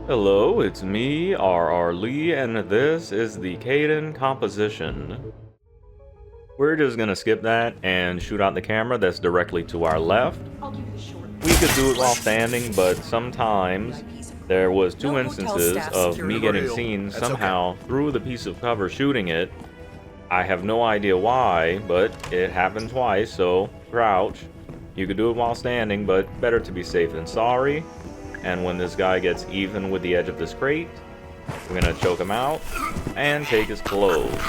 Hello, it's me, R.R. Lee, and this is the Caden Composition. We're just gonna skip that and shoot out the camera that's directly to our left. We could do it while standing, but sometimes there was two instances of me getting seen somehow through the piece of cover shooting it. I have no idea why, but it happened twice, so crouch. You could do it while standing, but better to be safe than sorry. And when this guy gets even with the edge of this crate, we're gonna choke him out and take his clothes.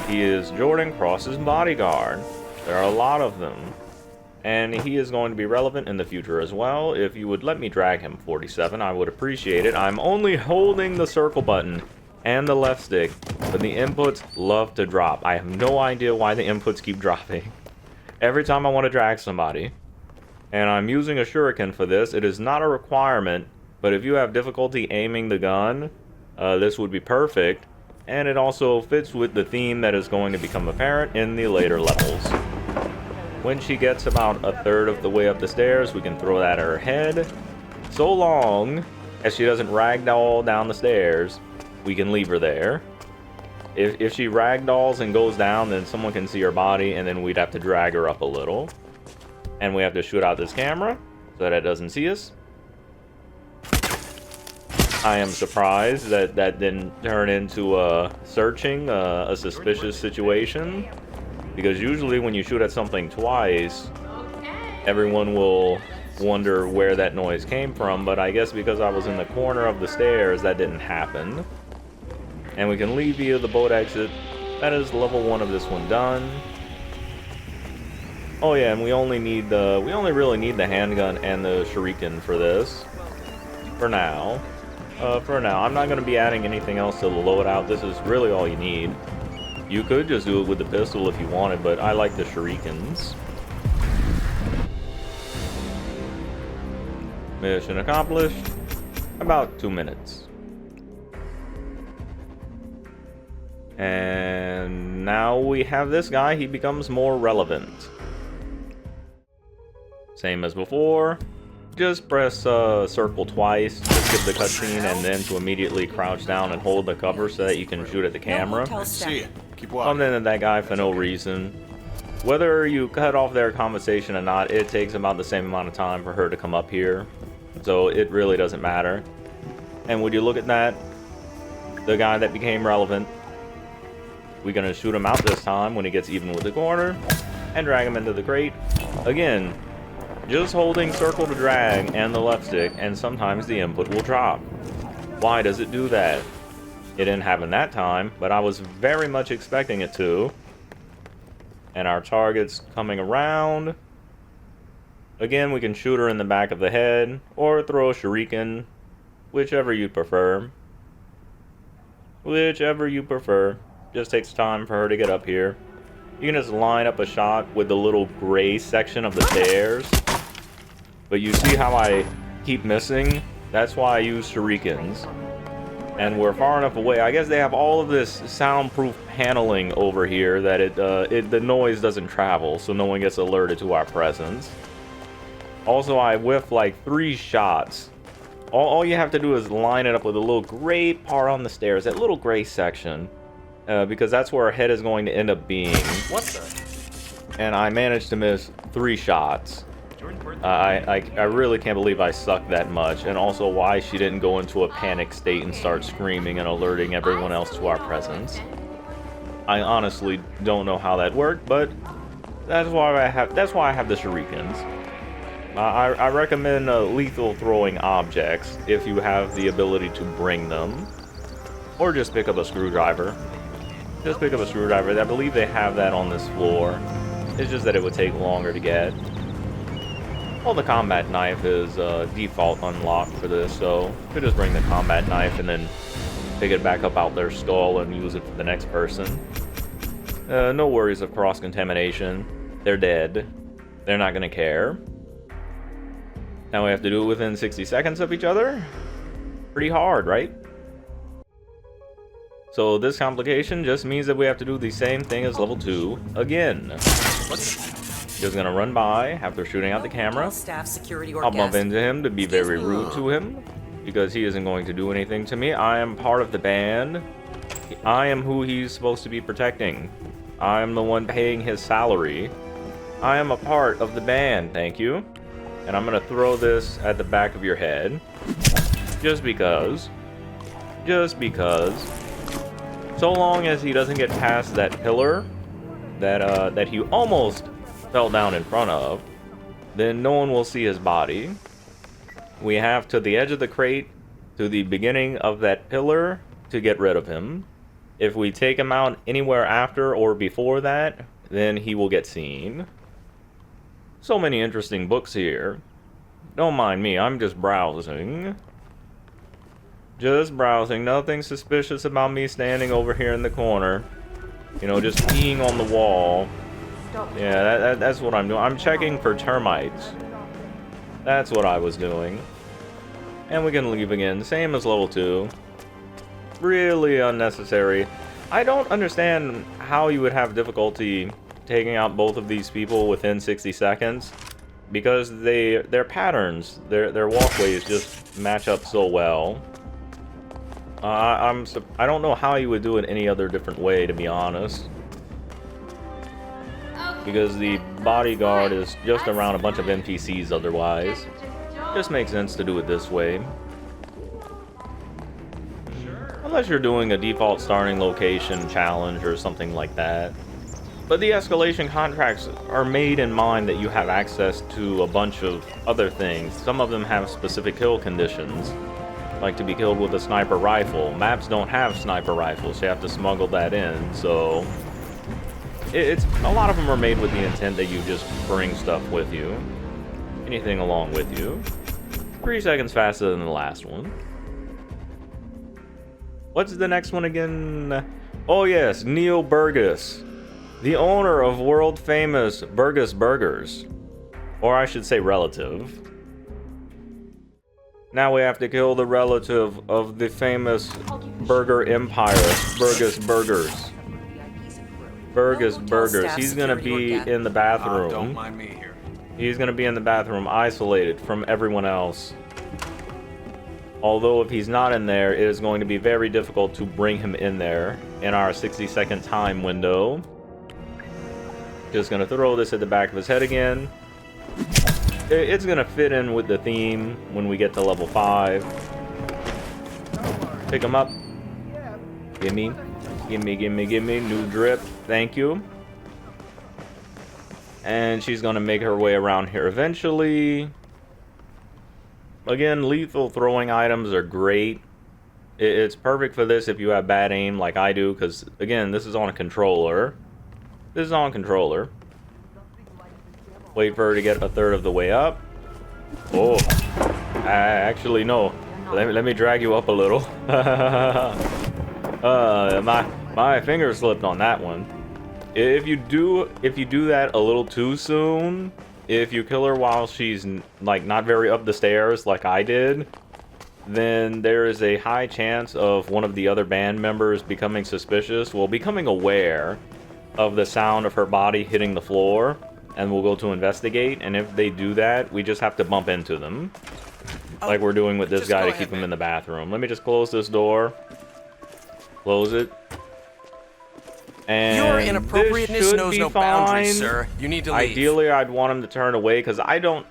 He is Jordan Cross's bodyguard. There are a lot of them. And he is going to be relevant in the future as well. If you would let me drag him, 47, I would appreciate it. I'm only holding the circle button and the left stick, but the inputs love to drop. I have no idea why the inputs keep dropping every time I want to drag somebody. And I'm using a shuriken for this. It is not a requirement, but if you have difficulty aiming the gun, this would be perfect. And it also fits with the theme that is going to become apparent in the later levels. When she gets about a third of the way up the stairs, we can throw that at her head. So long as she doesn't ragdoll down the stairs, we can leave her there. If she ragdolls and goes down, then someone can see her body, and then we'd have to drag her up a little. And we have to shoot out this camera so that it doesn't see us. I am surprised that that didn't turn into searching a suspicious situation, because usually when you shoot at something twice, everyone will wonder where that noise came from, but I guess because I was in the corner of the stairs, that didn't happen. And we can leave via the boat exit. That is level 1 of this one done. Oh yeah, and we only really need the handgun and the shuriken for this. For now. I'm not going to be adding anything else to the loadout. This is really all you need. You could just do it with the pistol if you wanted, but I like the shurikens. Mission accomplished. About 2 minutes. And now we have this guy. He becomes more relevant. Same as before, just press circle twice to skip the cutscene and then to immediately crouch down and hold the cover so that you can shoot at the camera. Other than that guy for no reason. Whether you cut off their conversation or not, it takes about the same amount of time for her to come up here. So it really doesn't matter. And would you look at that? The guy that became relevant. We're going to shoot him out this time when he gets even with the corner and drag him into the crate. Again, just holding circle to drag and the left stick, and sometimes the input will drop. Why does it do that? It didn't happen that time, but I was very much expecting it to. And our target's coming around. Again, we can shoot her in the back of the head, or throw a shuriken, whichever you prefer. Whichever you prefer. Just takes time for her to get up here. You can just line up a shot with the little gray section of the stairs. But you see how I keep missing? That's why I use shurikens. And we're far enough away. I guess they have all of this soundproof paneling over here that the noise doesn't travel, so no one gets alerted to our presence. Also, I whiffed like 3 shots. All you have to do is line it up with a little gray part on the stairs, that little gray section. Because that's where our head is going to end up being. What the? And I managed to miss 3 shots. I really can't believe I sucked that much, and also why she didn't go into a panic state and start screaming and alerting everyone else to our presence. I honestly don't know how that worked, but that's why I have the shurikens. I recommend lethal throwing objects if you have the ability to bring them, or just pick up a screwdriver. Just pick up a screwdriver. I believe they have that on this floor. It's just that it would take longer to get. Well, the combat knife is default unlocked for this, so you could just bring the combat knife and then pick it back up out their skull and use it for the next person. No worries of cross-contamination. They're dead. They're not gonna care. Now we have to do it within 60 seconds of each other. Pretty hard, right? So this complication just means that we have to do the same thing as level 2 again. Just gonna run by after shooting out the camera. I'll bump into him to be very rude to him. because he isn't going to do anything to me. I am part of the band. I am who he's supposed to be protecting. I am the one paying his salary. I am a part of the band, thank you. And I'm gonna throw this at the back of your head. Just because. Just because. So long as he doesn't get past that pillar that he almost fell down in front of, then no one will see his body. We have to the edge of the crate, to the beginning of that pillar, to get rid of him. If we take him out anywhere after or before that, then he will get seen. So many interesting books here. Don't mind me, I'm just browsing. Just browsing, nothing suspicious about me standing over here in the corner. You know, just peeing on the wall. Yeah, that's what I'm doing. I'm checking for termites. That's what I was doing. And we can leave again, same as level 2. Really unnecessary. I don't understand how you would have difficulty taking out both of these people within 60 seconds. Because their patterns, their walkways just match up so well. I don't know how you would do it any other different way, to be honest. Because the bodyguard is just around a bunch of NPCs otherwise. Just makes sense to do it this way. Unless you're doing a default starting location challenge or something like that. But the escalation contracts are made in mind that you have access to a bunch of other things. Some of them have specific kill conditions. Like to be killed with a sniper rifle. Maps don't have sniper rifles, so you have to smuggle that in, so... It's a lot of them are made with the intent that you just bring stuff with you. Anything along with you. 3 seconds faster than the last one. What's the next one again? Oh yes, Neil Burgess. The owner of world-famous Burgess Burgers. Or I should say relative. Now we have to kill the relative of the famous burger empire, Burgess Burgers. Burgess Burgers. He's gonna be in the bathroom. Don't mind me here. He's gonna be in the bathroom, isolated from everyone else. Although if he's not in there, it is going to be very difficult to bring him in there in our 60-second time window. Just gonna throw this at the back of his head again. It's gonna fit in with the theme when we get to level 5. Pick him up. Gimme. Gimme, gimme, gimme. New drip. Thank you. And she's gonna make her way around here eventually. Again, lethal throwing items are great. It's perfect for this if you have bad aim like I do, because, again, this is on a controller. This is on a controller. Wait for her to get a third of the way up. Oh. Actually, no. Let me drag you up a little. My finger slipped on that one. If you do that a little too soon, if you kill her while she's like not very up the stairs like I did, then there is a high chance of one of the other band members becoming suspicious, well, becoming aware of the sound of her body hitting the floor, and we'll go to investigate. And if they do that, we just have to bump into them, like we're doing with this guy to keep him in the bathroom. Let me just close this door. Close it. And your inappropriateness knows no boundaries, sir. You need to leave. Ideally, I'd want him to turn away because I don't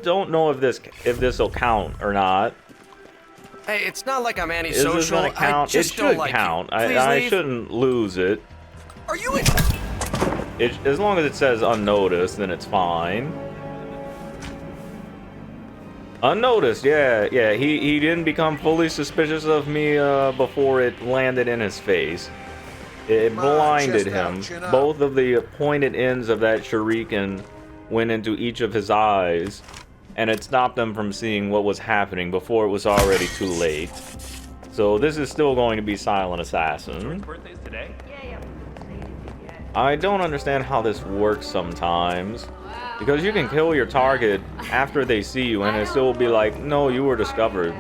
know if this will count or not. Hey, it's not like I'm antisocial. Is this gonna count? It should count. I shouldn't lose it. Are you in? As long as it says unnoticed, then it's fine. Unnoticed, yeah. He didn't become fully suspicious of me before it landed in his face. It blinded him. Both of the pointed ends of that shuriken went into each of his eyes, and it stopped him from seeing what was happening before it was already too late. So this is still going to be Silent Assassin. Today? I don't understand how this works sometimes, because you can kill your target after they see you, and it still will be like, no, you were discovered.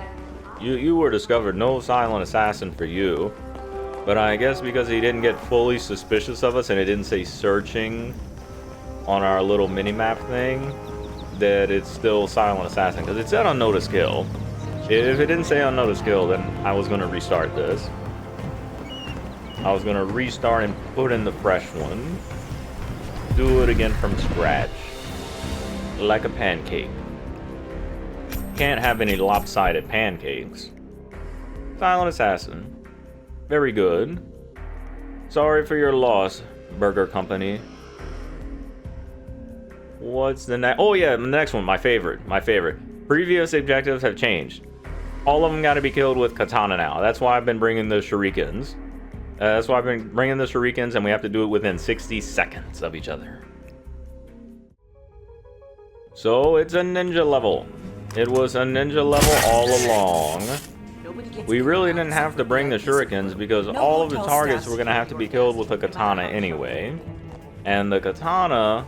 You were discovered. No Silent Assassin for you. But I guess because he didn't get fully suspicious of us and it didn't say searching on our little mini-map thing, that it's still Silent Assassin, because it said unnoticed kill. If it didn't say unnoticed kill, then I was going to restart this. I was going to restart and put in the fresh one. Do it again from scratch. Like a pancake. Can't have any lopsided pancakes. Silent Assassin. Very good. Sorry for your loss, Burger Company. What's the next? Oh yeah, the next one, my favorite. Previous objectives have changed. All of them got to be killed with katana now. That's why I've been bringing the shurikens. And we have to do it within 60 seconds of each other. So it's a ninja level. It was a ninja level all along. We really didn't have to bring the shurikens because all of the targets were going to have to be killed with a katana anyway. And the katana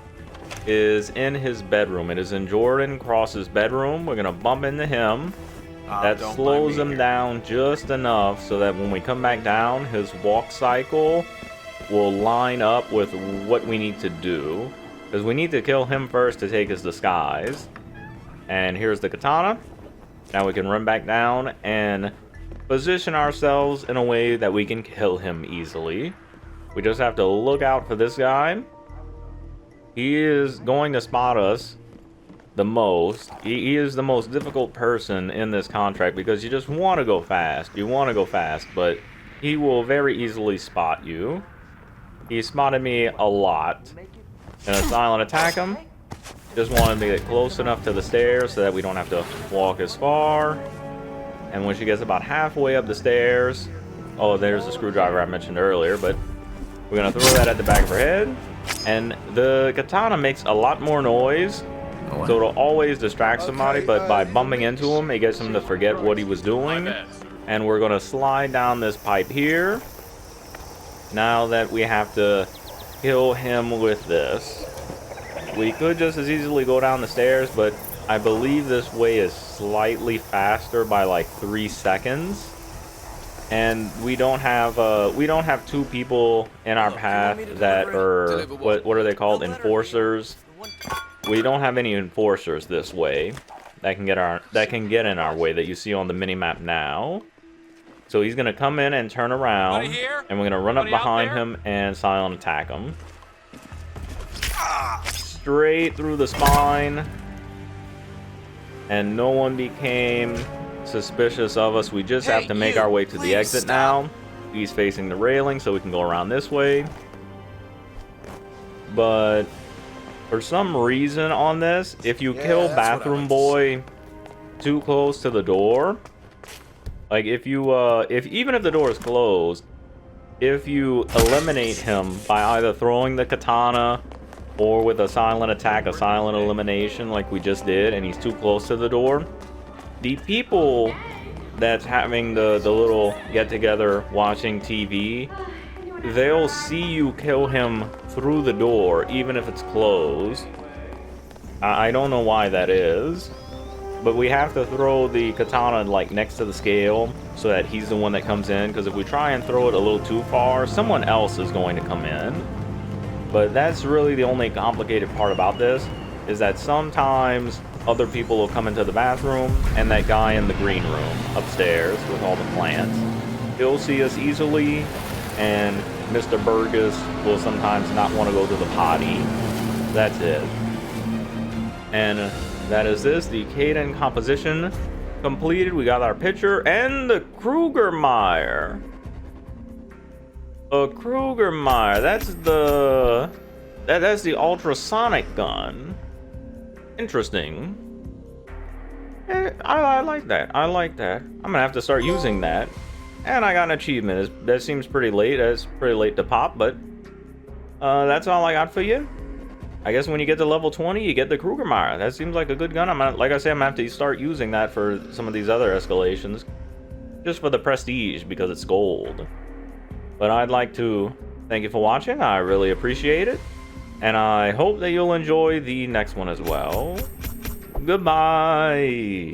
is in his bedroom. It is in Jordan Cross's bedroom. We're going to bump into him. That slows him down just enough so that when we come back down, his walk cycle will line up with what we need to do. Because we need to kill him first to take his disguise. And here's the katana. Now we can run back down and position ourselves in a way that we can kill him easily. We just have to look out for this guy. He is going to spot us the most. He is the most difficult person in this contract because you just want to go fast. You want to go fast, but he will very easily spot you. He spotted me a lot. Gonna silent attack him. Just wanted to get close enough to the stairs so that we don't have to walk as far. And when she gets about halfway up the stairs, oh, there's the screwdriver I mentioned earlier, but we're gonna throw that at the back of her head. And the katana makes a lot more noise, so it'll always distract somebody, but by bumping into him, it gets him to forget what he was doing. And we're gonna slide down this pipe here. Now that we have to kill him with this. We could just as easily go down the stairs, but I believe this way is slightly faster by like 3 seconds. And we don't have two people in our path that are what are they called? Enforcers. We don't have any enforcers this way that can get in our way that you see on the mini map now. So he's gonna come in and turn around, and we're gonna run up behind him and silent attack him. Straight through the spine. And no one became suspicious of us. We just have to make our way to the exit now. He's facing the railing, so we can go around this way. But for some reason on this, if you kill Bathroom Boy too close to the door, like if even if the door is closed, if you eliminate him by either throwing the katana or with a silent attack, a silent elimination like we just did, and he's too close to the door, the people that's having the little get-together watching TV, they'll see you kill him through the door, even if it's closed. I don't know why that is, but we have to throw the katana like next to the scale so that he's the one that comes in, because if we try and throw it a little too far, someone else is going to come in. But that's really the only complicated part about this, is that sometimes other people will come into the bathroom, and that guy in the green room upstairs with all the plants, he'll see us easily, and Mr. Burgess will sometimes not want to go to the potty. That's it. And that is this, the Caden Composition completed. We got our picture and the Krugermeyer. A Krugermeyer, that's the ultrasonic gun. Interesting. I like that. I like that. I'm gonna have to start using that. And I got an achievement. That seems pretty late. It's pretty late to pop, but that's all I got for you. I guess when you get to level 20, you get the Krugermeyer. That seems like a good gun. Like I said, I'm gonna have to start using that for some of these other escalations, just for the prestige because it's gold. But I'd like to thank you for watching. I really appreciate it. And I hope that you'll enjoy the next one as well. Goodbye.